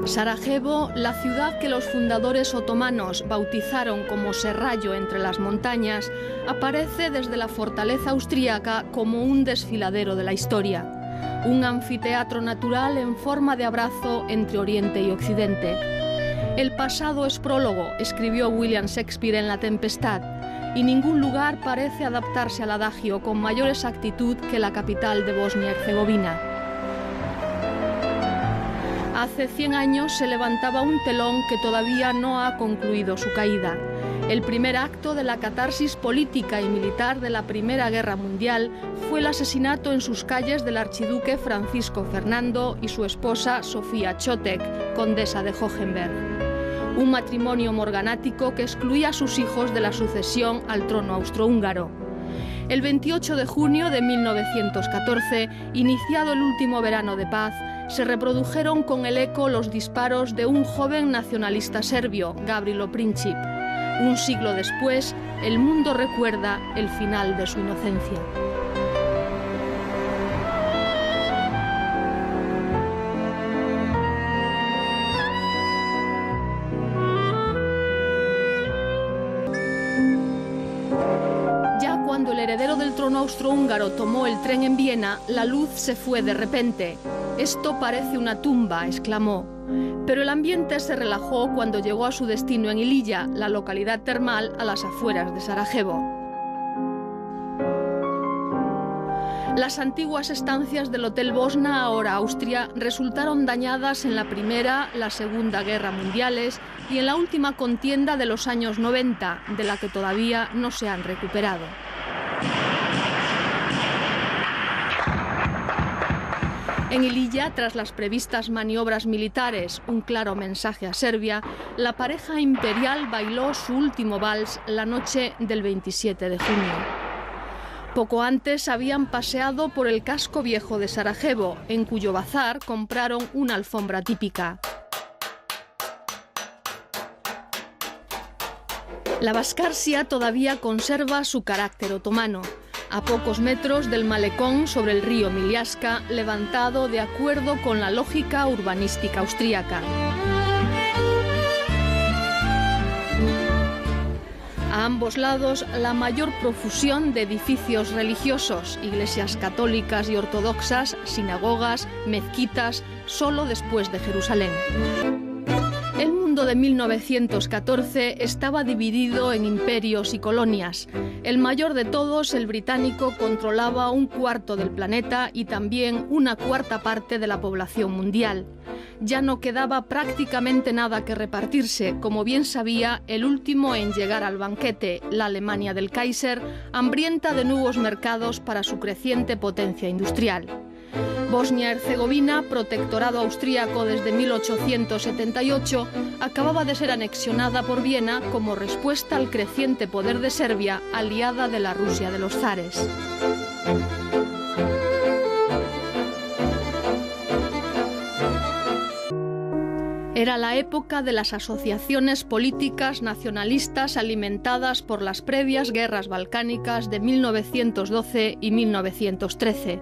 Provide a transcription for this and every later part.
Sarajevo, la ciudad que los fundadores otomanos bautizaron como Serrallo entre las montañas, aparece desde la fortaleza austríaca como un desfiladero de la historia, un anfiteatro natural en forma de abrazo entre Oriente y Occidente. El pasado es prólogo, escribió William Shakespeare en La Tempestad, y ningún lugar parece adaptarse al adagio con mayor exactitud que la capital de Bosnia-Herzegovina. Hace 100 años se levantaba un telón que todavía no ha concluido su caída. El primer acto de la catarsis política y militar de la Primera Guerra Mundial fue el asesinato en sus calles del archiduque Francisco Fernando y su esposa Sofía Chotek, condesa de Hohenberg. Un matrimonio morganático que excluía a sus hijos de la sucesión al trono austrohúngaro. El 28 de junio de 1914, iniciado el último verano de paz, se reprodujeron con el eco los disparos de un joven nacionalista serbio, Gavrilo Princip. Un siglo después, el mundo recuerda el final de su inocencia. Cuando el heredero del trono austrohúngaro tomó el tren en Viena, la luz se fue de repente. «Esto parece una tumba», exclamó. Pero el ambiente se relajó cuando llegó a su destino en Ilija, la localidad termal a las afueras de Sarajevo. Las antiguas estancias del Hotel Bosna, ahora Austria, resultaron dañadas en la Primera, la Segunda Guerra Mundiales y en la última contienda de los años 90, de la que todavía no se han recuperado. En Ilija, tras las previstas maniobras militares, un claro mensaje a Serbia, la pareja imperial bailó su último vals la noche del 27 de junio. Poco antes habían paseado por el casco viejo de Sarajevo, en cuyo bazar compraron una alfombra típica. La Bascarsia todavía conserva su carácter otomano, a pocos metros del malecón sobre el río Miljaška, levantado de acuerdo con la lógica urbanística austríaca. A ambos lados, la mayor profusión de edificios religiosos, iglesias católicas y ortodoxas, sinagogas, mezquitas, solo después de Jerusalén. El mundo de 1914 estaba dividido en imperios y colonias. El mayor de todos, el británico, controlaba un cuarto del planeta y también una cuarta parte de la población mundial. Ya no quedaba prácticamente nada que repartirse, como bien sabía el último en llegar al banquete, la Alemania del Kaiser, hambrienta de nuevos mercados para su creciente potencia industrial. Bosnia-Herzegovina, protectorado austríaco desde 1878, acababa de ser anexionada por Viena como respuesta al creciente poder de Serbia, aliada de la Rusia de los zares. Era la época de las asociaciones políticas nacionalistas alimentadas por las previas guerras balcánicas de 1912 y 1913.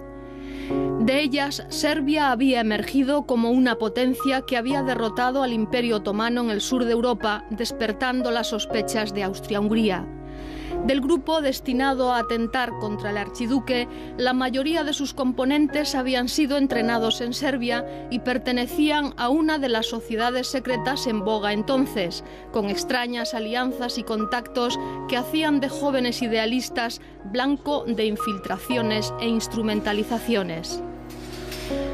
De ellas, Serbia había emergido como una potencia que había derrotado al Imperio Otomano en el sur de Europa, despertando las sospechas de Austria-Hungría. Del grupo destinado a atentar contra el archiduque, la mayoría de sus componentes habían sido entrenados en Serbia y pertenecían a una de las sociedades secretas en boga entonces, con extrañas alianzas y contactos que hacían de jóvenes idealistas blanco de infiltraciones e instrumentalizaciones.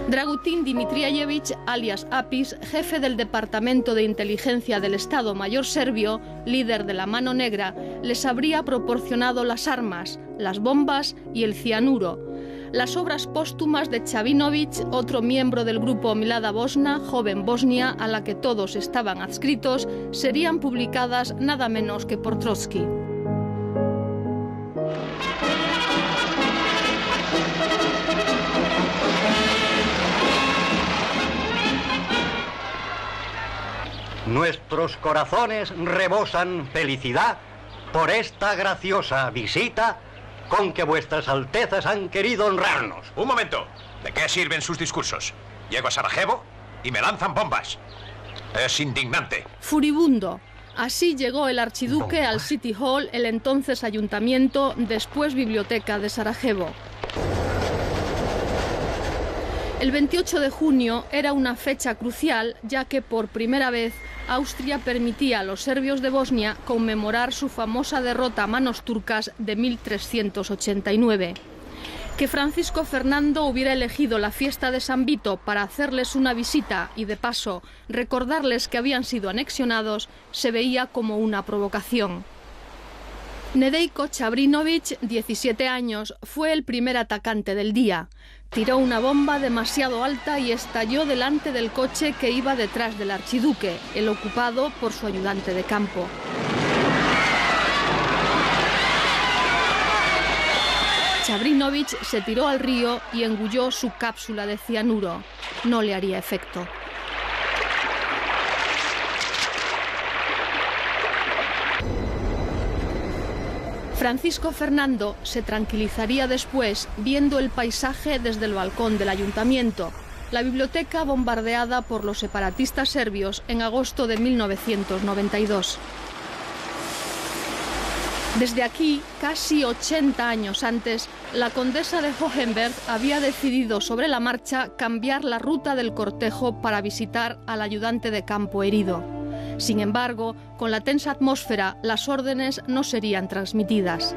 Dragutin Dmitrievich, alias Apis, jefe del Departamento de Inteligencia del Estado Mayor serbio, líder de la Mano Negra, les habría proporcionado las armas, las bombas y el cianuro. Las obras póstumas de Chavinović, otro miembro del grupo Milada Bosna, Joven Bosnia, a la que todos estaban adscritos, serían publicadas nada menos que por Trotsky. Nuestros corazones rebosan felicidad por esta graciosa visita con que vuestras altezas han querido honrarnos. Un momento. ¿De qué sirven sus discursos? Llego a Sarajevo y me lanzan bombas. Es indignante. Furibundo. Así llegó el archiduque al City Hall, el entonces ayuntamiento, después biblioteca de Sarajevo. El 28 de junio era una fecha crucial, ya que por primera vez Austria permitía a los serbios de Bosnia conmemorar su famosa derrota a manos turcas de 1389. Que Francisco Fernando hubiera elegido la fiesta de San Vito para hacerles una visita y, de paso, recordarles que habían sido anexionados, se veía como una provocación. Nedejko Čabrinović, 17 años, fue el primer atacante del día. Tiró una bomba demasiado alta y estalló delante del coche que iba detrás del archiduque, el ocupado por su ayudante de campo. Čabrinović se tiró al río y engulló su cápsula de cianuro. No le haría efecto. Francisco Fernando se tranquilizaría después viendo el paisaje desde el balcón del ayuntamiento, la biblioteca bombardeada por los separatistas serbios en agosto de 1992. Desde aquí, casi 80 años antes, la condesa de Hohenberg había decidido sobre la marcha cambiar la ruta del cortejo para visitar al ayudante de campo herido. Sin embargo, con la tensa atmósfera, las órdenes no serían transmitidas.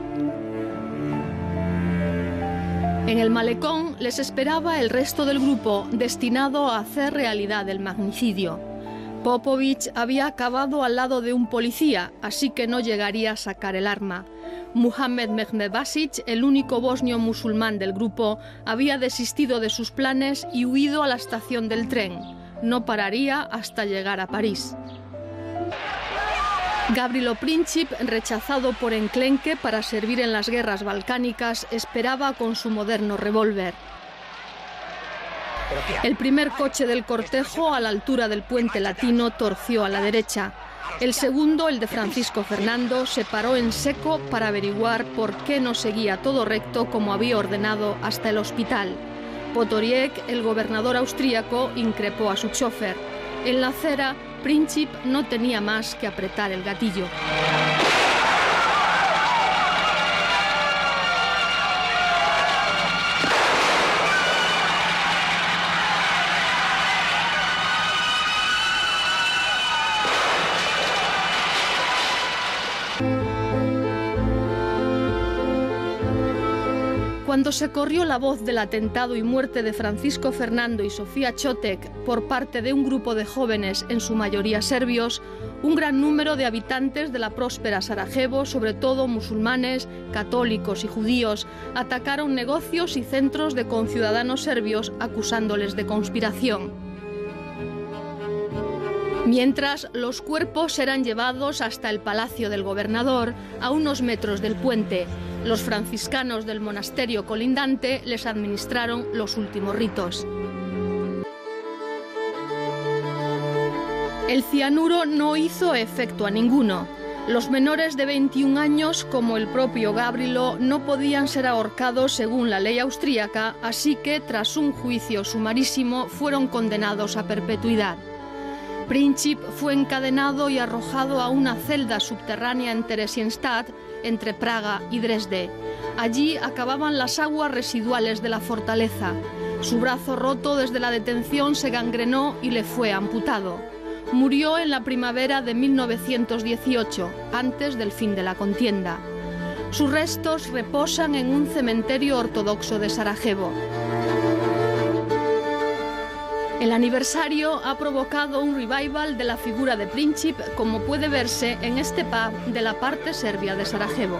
En el malecón les esperaba el resto del grupo destinado a hacer realidad el magnicidio. Popović había acabado al lado de un policía, así que no llegaría a sacar el arma. Muhamed Mehmedbasić, el único bosnio musulmán del grupo, había desistido de sus planes y huido a la estación del tren. No pararía hasta llegar a París. Gavrilo Princip, rechazado por enclenque para servir en las guerras balcánicas, esperaba con su moderno revólver. El primer coche del cortejo, a la altura del puente latino, torció a la derecha. El segundo, el de Francisco Fernando, se paró en seco para averiguar por qué no seguía todo recto como había ordenado hasta el hospital. Potoriek, el gobernador austríaco, increpó a su chofer. En la acera, Princip no tenía más que apretar el gatillo. Cuando se corrió la voz del atentado y muerte de Francisco Fernando y Sofía Chotek por parte de un grupo de jóvenes, en su mayoría serbios, un gran número de habitantes de la próspera Sarajevo, sobre todo musulmanes, católicos y judíos, atacaron negocios y centros de conciudadanos serbios acusándoles de conspiración. Mientras, los cuerpos eran llevados hasta el palacio del gobernador, a unos metros del puente. Los franciscanos del monasterio colindante les administraron los últimos ritos. El cianuro no hizo efecto a ninguno. Los menores de 21 años, como el propio Gavrilo, no podían ser ahorcados según la ley austríaca, así que, tras un juicio sumarísimo, fueron condenados a perpetuidad. Princip fue encadenado y arrojado a una celda subterránea en Theresienstadt, entre Praga y Dresde. Allí acababan las aguas residuales de la fortaleza. Su brazo roto desde la detención se gangrenó y le fue amputado. Murió en la primavera de 1918, antes del fin de la contienda. Sus restos reposan en un cementerio ortodoxo de Sarajevo. El aniversario ha provocado un revival de la figura de Princip, como puede verse en este pub de la parte serbia de Sarajevo.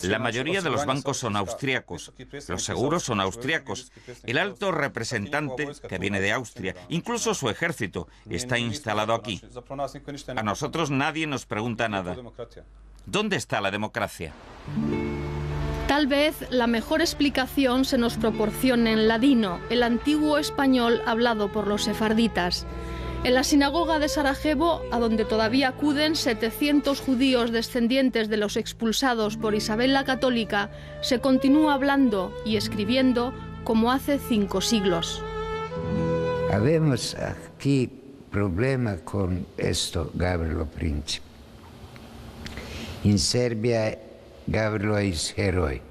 La mayoría de los bancos son austriacos, los seguros son austriacos, el alto representante, que viene de Austria, incluso su ejército, está instalado aquí. A nosotros nadie nos pregunta nada. ¿Dónde está la democracia? Tal vez la mejor explicación se nos proporcione en ladino, el antiguo español hablado por los sefarditas. En la sinagoga de Sarajevo, a donde todavía acuden 700 judíos descendientes de los expulsados por Isabel la Católica, se continúa hablando y escribiendo como hace 5 siglos. Habemos aquí problema con esto, Gavrilo Princip. En Serbia, Gavrilo es héroe.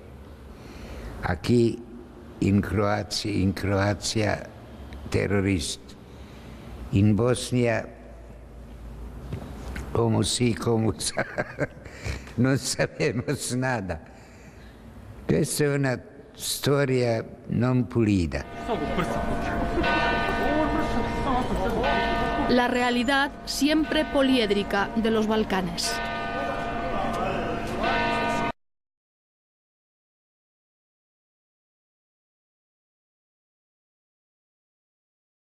Aquí, en Croacia, terrorista. En Bosnia, como sí, como no sabemos nada. Esta es una historia no pulida. La realidad siempre poliédrica de los Balcanes.